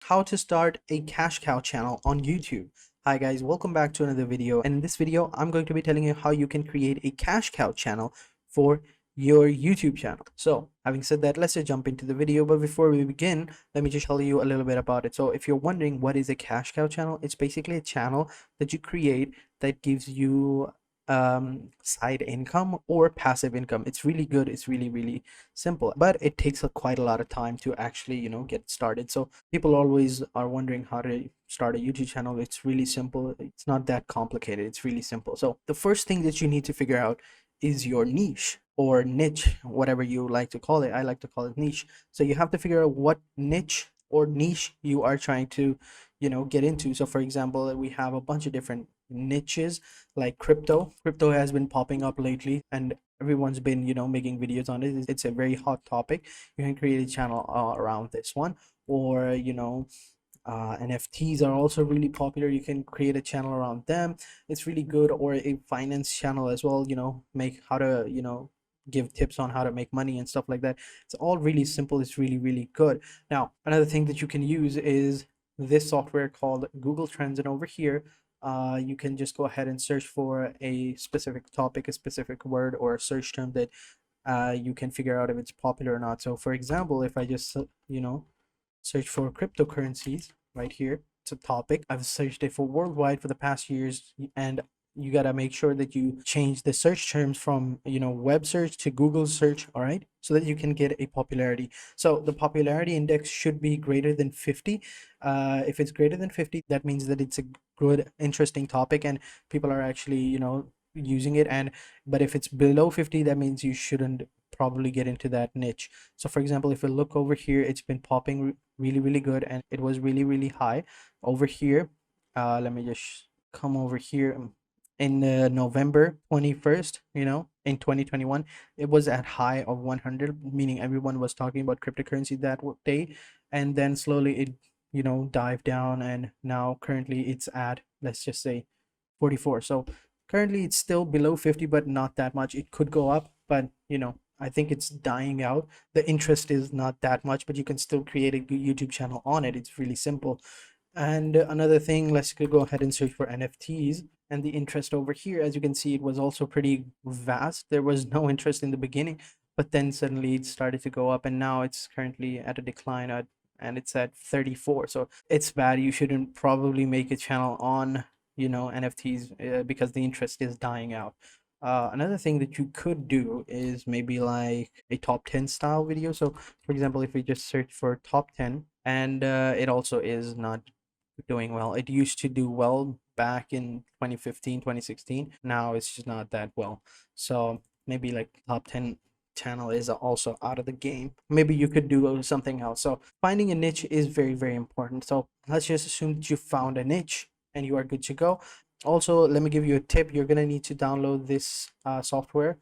how to start a cash cow channel on YouTube. Hi guys, welcome back to another video, and in this video I'm going to be telling you how you can create a cash cow channel for your YouTube channel. So having said that, let's just jump into the video. But before we begin, let me just tell you a little bit about it. So if you're wondering what is a cash cow channel, it's basically a channel that you create that gives you side income or passive income. It's really good. It's really simple, but it takes quite a lot of time to actually get started. So people always are wondering how to start a YouTube channel. It's really simple. It's not that complicated. It's really simple. So the first thing that you need to figure out is your niche or niche, whatever you like to call it. I like to call it niche. So you have to figure out what niche or niche you are trying to get into. So for example, we have a bunch of different niches like crypto has been popping up lately, and everyone's been making videos on it. It's a very hot topic. You can create a channel around this one. Or NFTs are also really popular. You can create a channel around them. It's really good. Or a finance channel as well, make how to give tips on how to make money and stuff like that. It's all really simple. It's really good. Now another thing that you can use is this software called Google Trends, and over here you can just go ahead and search for a specific topic, a specific word, or a search term that you can figure out if it's popular or not. So for example, if I just search for cryptocurrencies right here, it's a topic. I've searched it for worldwide for the past years, and you gotta make sure that you change the search terms from web search to Google search, all right, so that you can get a popularity. So the popularity index should be greater than 50. If it's greater than 50, that means that it's a good, interesting topic and people are actually using it. And but if it's below 50, that means you shouldn't probably get into that niche. So for example, if we look over here, it's been popping really good, and it was really high over here. Let me just come over here. In November 21st, in 2021, it was at high of 100, meaning everyone was talking about cryptocurrency that day. And then slowly it dived down, and now currently it's at, let's just say, 44. So currently it's still below 50, but not that much. It could go up, but I think it's dying out. The interest is not that much, but you can still create a YouTube channel on it. It's really simple. And another thing, let's go ahead and search for NFTs. And the interest over here, as you can see, it was also pretty vast. There was no interest in the beginning, but then suddenly it started to go up, and now it's currently at a decline and it's at 34. So it's bad. You shouldn't probably make a channel on NFTs because the interest is dying out. Another thing that you could do is maybe like a top 10 style video. So for example, if we just search for top 10, and it also is not doing well. It used to do well back in 2015, 2016. Now it's just not that well. So maybe like top 10 channel is also out of the game. Maybe you could do something else. So finding a niche is very important. So let's just assume that you found a niche and you are good to go. Also, let me give you a tip. You're gonna need to download this software,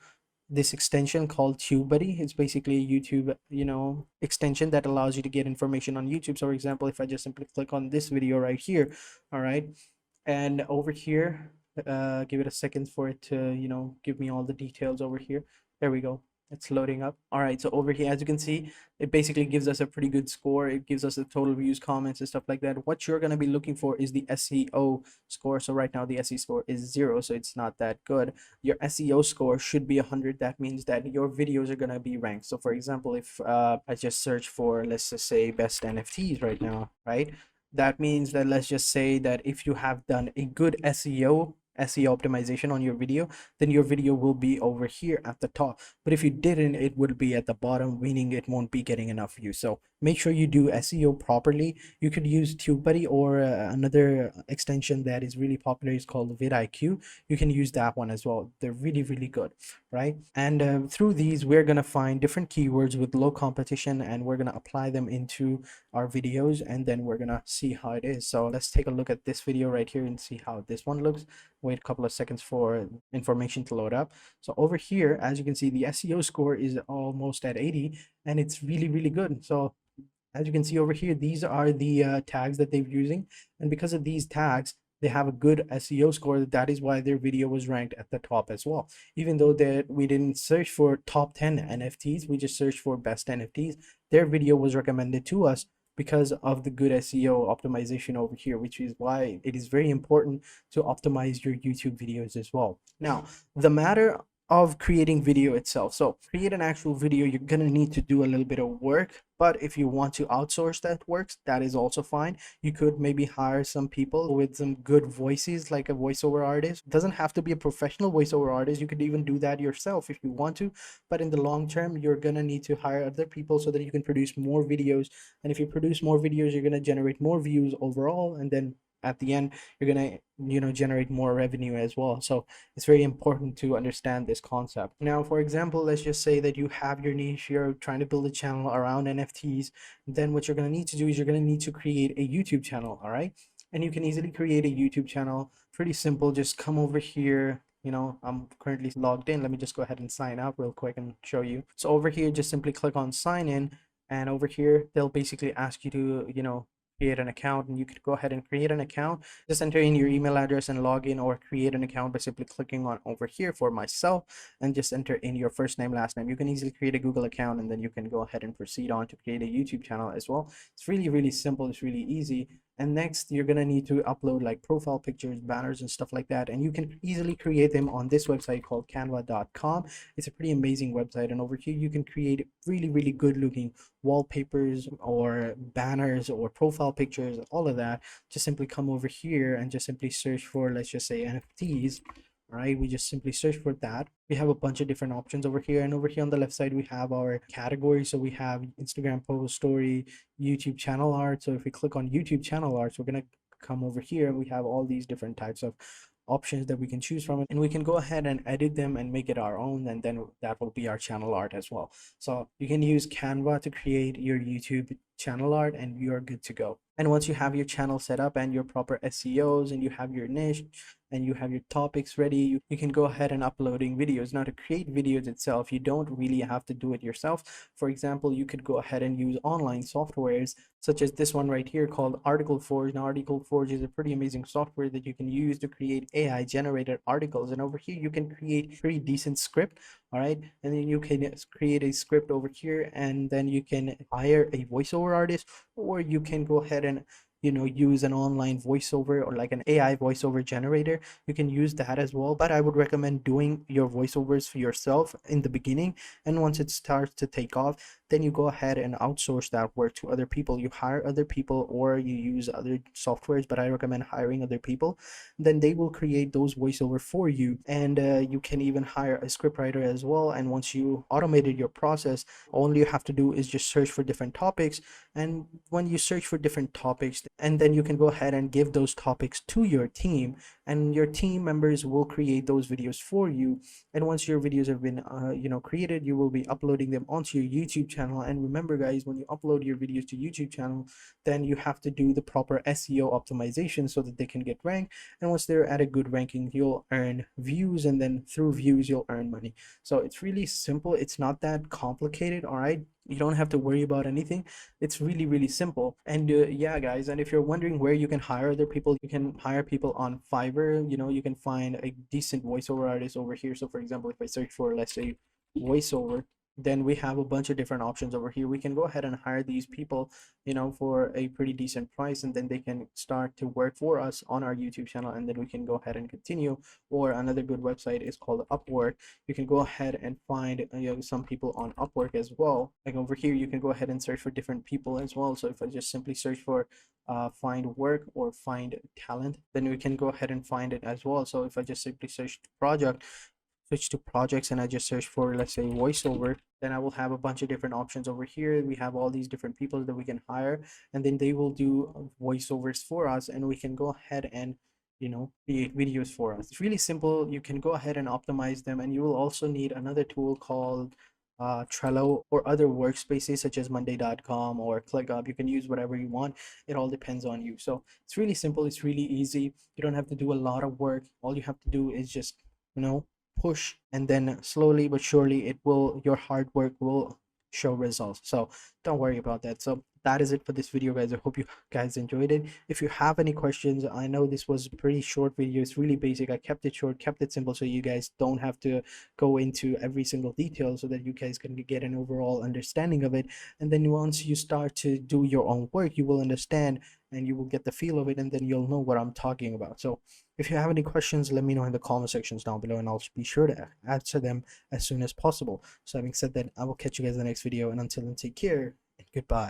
this extension called TubeBuddy. It's basically a YouTube extension that allows you to get information on YouTube. So for example, if I just simply click on this video right here, all right, and over here, give it a second for it to give me all the details over here. There we go. It's loading up. All right, so over here, as you can see, it basically gives us a pretty good score. It gives us the total views, comments, and stuff like that. What you're going to be looking for is the SEO score. So right now the SEO score is 0, so it's not that good. Your SEO score should be 100. That means that your videos are going to be ranked. So for example, if I just search for, let's just say, best NFTs right now, right, that means that, let's just say that if you have done a good SEO optimization on your video, then your video will be over here at the top. But if you didn't, it would be at the bottom, meaning it won't be getting enough views. So make sure you do SEO properly. You could use TubeBuddy, or another extension that is really popular is called VidIQ. You can use that one as well. They're really good, right? And through these, we're gonna find different keywords with low competition, and we're gonna apply them into our videos, and then we're gonna see how it is. So let's take a look at this video right here and see how this one looks. Wait a couple of seconds for information to load up. So over here, as you can see, the SEO score is almost at 80, and it's really good. So as you can see over here, these are the tags that they're using, and because of these tags, they have a good SEO score. That is why their video was ranked at the top as well. Even though that we didn't search for top 10 NFTs, we just searched for best NFTs. Their video was recommended to us because of the good SEO optimization over here, which is why it is very important to optimize your YouTube videos as well. Now, the matter of creating video itself. So create an actual video, you're gonna need to do a little bit of work, but if you want to outsource that works, that is also fine. You could maybe hire some people with some good voices, like a voiceover artist. It doesn't have to be a professional voiceover artist. You could even do that yourself if you want to, but in the long term, you're gonna need to hire other people so that you can produce more videos. And if you produce more videos, you're gonna generate more views overall, and then at the end, you're gonna generate more revenue as well. So it's very important to understand this concept. Now, for example, let's just say that you have your niche, you're trying to build a channel around NFTs. Then what you're going to need to do is you're going to need to create a YouTube channel. All right, and you can easily create a YouTube channel. Pretty simple. Just come over here. I'm currently logged in. Let me just go ahead and sign up real quick and show you. So over here, just simply click on sign in, and over here they'll basically ask you to create an account, and you could go ahead and create an account. Just enter in your email address and log in, or create an account by simply clicking on over here for myself, and just enter in your first name, last name. You can easily create a Google account, and then you can go ahead and proceed on to create a YouTube channel as well. It's really, really simple. It's really easy. And next, you're gonna need to upload like profile pictures, banners, and stuff like that, and you can easily create them on this website called canva.com. It's a pretty amazing website, and over here you can create really, really good looking wallpapers or banners or profile pictures, all of that. Just simply come over here and just simply search for, let's just say, NFTs. Right, we just simply search for that. We have a bunch of different options over here, and over here on the left side we have our category. So we have Instagram post, story, YouTube channel art. So if we click on YouTube channel arts, we're gonna come over here and we have all these different types of options that we can choose from, and we can go ahead and edit them and make it our own, and then that will be our channel art as well. So you can use Canva to create your YouTube channel art, and you're good to go. And once you have your channel set up and your proper SEOs, and you have your niche and you have your topics ready, you can go ahead and uploading videos. Now, to create videos itself, you don't really have to do it yourself. For example, you could go ahead and use online softwares such as this one right here called Article Forge. Now, Article Forge is a pretty amazing software that you can use to create AI generated articles, and over here you can create pretty decent script. All right, and then you can create a script over here, and then you can hire a voiceover artist, or you can go ahead and use an online voiceover or like an AI voiceover generator. You can use that as well, but I would recommend doing your voiceovers for yourself in the beginning, and once it starts to take off, then you go ahead and outsource that work to other people. You hire other people or you use other softwares, but I recommend hiring other people. Then they will create those voiceover for you, and you can even hire a scriptwriter as well. And once you automated your process, all you have to do is just search for different topics, and when you search for different topics, and then you can go ahead and give those topics to your team, and your team members will create those videos for you. And once your videos have been created, you will be uploading them onto your YouTube channel. And remember guys, when you upload your videos to YouTube channel, then you have to do the proper SEO optimization so that they can get ranked, and once they're at a good ranking, you'll earn views, and then through views you'll earn money. So it's really simple. It's not that complicated. All right, you don't have to worry about anything. It's really, really simple. And yeah guys, and if you're wondering where you can hire other people, you can hire people on Fiverr. You can find a decent voiceover artist over here. So for example, if I search for, let's say, voiceover, then we have a bunch of different options over here. We can go ahead and hire these people for a pretty decent price, and then they can start to work for us on our YouTube channel, and then we can go ahead and continue. Or another good website is called Upwork. You can go ahead and find some people on Upwork as well. Like over here, you can go ahead and search for different people as well. So if I just simply search for find work or find talent, then we can go ahead and find it as well. So if I just simply search switch to projects, and I just search for, let's say, voiceover, then I will have a bunch of different options over here. We have all these different people that we can hire, and then they will do voiceovers for us, and we can go ahead and create videos for us. It's really simple. You can go ahead and optimize them, and you will also need another tool called Trello, or other workspaces such as monday.com or ClickUp. You can use whatever you want. It all depends on you. So it's really simple. It's really easy. You don't have to do a lot of work. All you have to do is just push, and then slowly but surely your hard work will show results. So don't worry about that. So that is it for this video, guys. I hope you guys enjoyed it. If you have any questions, I know this was a pretty short video. It's really basic. I kept it short, kept it simple, so you guys don't have to go into every single detail, so that you guys can get an overall understanding of it. And then once you start to do your own work, you will understand and you will get the feel of it, and then you'll know what I'm talking about. So if you have any questions, let me know in the comment sections down below, and I'll be sure to answer them as soon as possible. So having said that, I will catch you guys in the next video, and until then, take care and goodbye.